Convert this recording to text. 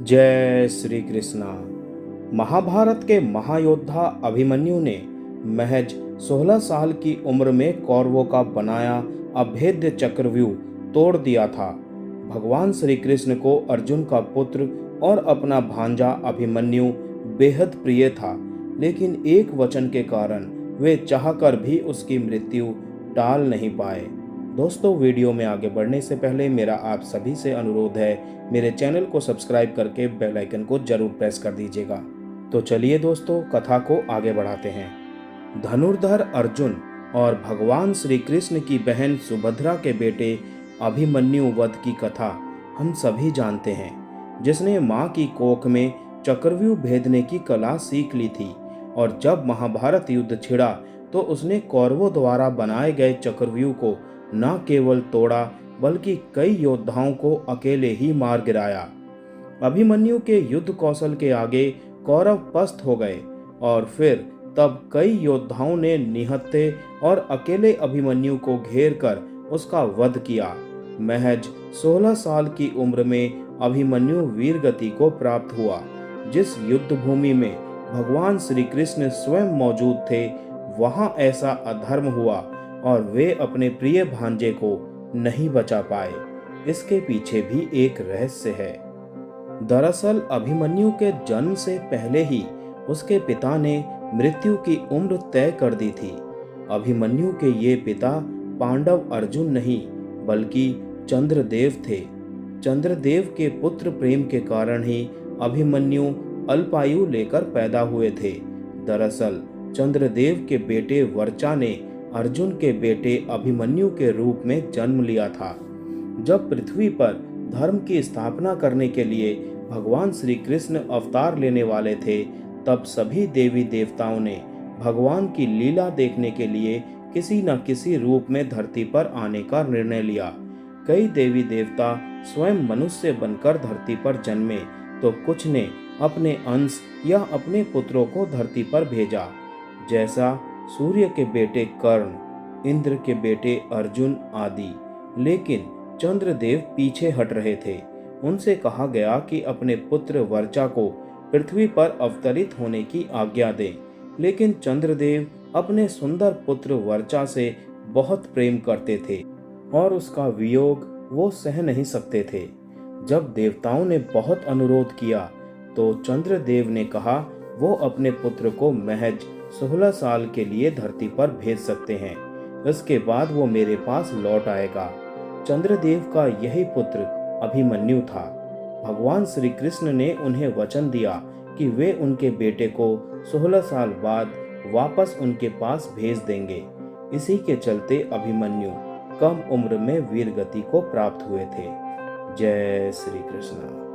जय श्री कृष्णा। महाभारत के महायोद्धा अभिमन्यु ने महज 16 साल की उम्र में कौरवों का बनाया अभेद्य चक्रव्यूह तोड़ दिया था। भगवान श्री कृष्ण को अर्जुन का पुत्र और अपना भांजा अभिमन्यु बेहद प्रिय था, लेकिन एक वचन के कारण वे चाहकर भी उसकी मृत्यु टाल नहीं पाए। दोस्तों, वीडियो में आगे बढ़ने से पहले मेरा आप सभी से अनुरोध है, मेरे चैनल को सब्सक्राइब करके बेल आइकन को जरूर प्रेस कर दीजिएगा। तो चलिए दोस्तों, कथा को आगे बढ़ाते हैं। धनुर्धर अर्जुन और भगवान श्री कृष्ण की बहन सुभद्रा के बेटे अभिमन्यु वध की कथा हम सभी जानते हैं, जिसने मां की कोख में चक्रव्यूह भेदने की कला सीख ली थी। और जब महाभारत युद्ध छिड़ा तो उसने कौरवों द्वारा बनाए गए चक्रव्यूह को न केवल तोड़ा बल्कि कई योद्धाओं को अकेले ही मार गिराया। अभिमन्यु के युद्ध कौशल के आगे कौरव पस्त हो गए और फिर तब कई योद्धाओं ने निहत्थे और अकेले अभिमन्यु को घेर कर उसका वध किया। महज 16 साल की उम्र में अभिमन्यु वीरगति को प्राप्त हुआ। जिस युद्ध भूमि में भगवान श्री कृष्ण स्वयं मौजूद थे, वहां ऐसा अधर्म हुआ और वे अपने प्रिय भांजे को नहीं बचा पाए। इसके पीछे भी एक रहस्य है। दरअसल अभिमन्यु के जन्म से पहले ही उसके पिता ने मृत्यु की उम्र तय कर दी थी। अभिमन्यु के ये पिता पांडव अर्जुन नहीं बल्कि चंद्रदेव थे। चंद्रदेव के पुत्र प्रेम के कारण ही अभिमन्यु अल्पायु लेकर पैदा हुए थे। दरअसल चंद्रदेव के बेटे वर्चा ने अर्जुन के बेटे अभिमन्यु के रूप में जन्म लिया था। जब पृथ्वी पर धर्म की स्थापना करने के लिए भगवान श्री कृष्ण अवतार लेने वाले थे, तब सभी देवी देवताओं ने भगवान की लीला देखने के लिए किसी न किसी रूप में धरती पर आने का निर्णय लिया। कई देवी देवता स्वयं मनुष्य बनकर धरती पर जन्मे, तो कुछ ने अपने अंश या अपने पुत्रों को धरती पर भेजा, जैसा सूर्य के बेटे कर्ण, इंद्र के बेटे अर्जुन आदि। लेकिन चंद्रदेव पीछे हट रहे थे। उनसे कहा गया कि अपने पुत्र वर्चा को पृथ्वी पर अवतरित होने की आज्ञा दें, लेकिन चंद्रदेव अपने सुंदर पुत्र वर्चा से बहुत प्रेम करते थे और उसका वियोग वो सह नहीं सकते थे। जब देवताओं ने बहुत अनुरोध किया तो चंद्रदेव ने कहा वो अपने पुत्र को महज 16 साल के लिए धरती पर भेज सकते हैं। इसके बाद वो मेरे पास लौट आएगा। चंद्रदेव का यही पुत्र अभिमन्यु था। भगवान श्री कृष्ण ने उन्हें वचन दिया कि वे उनके बेटे को 16 साल बाद वापस उनके पास भेज देंगे। इसी के चलते अभिमन्यु कम उम्र में वीरगति को प्राप्त हुए थे। जय श्री कृष्ण।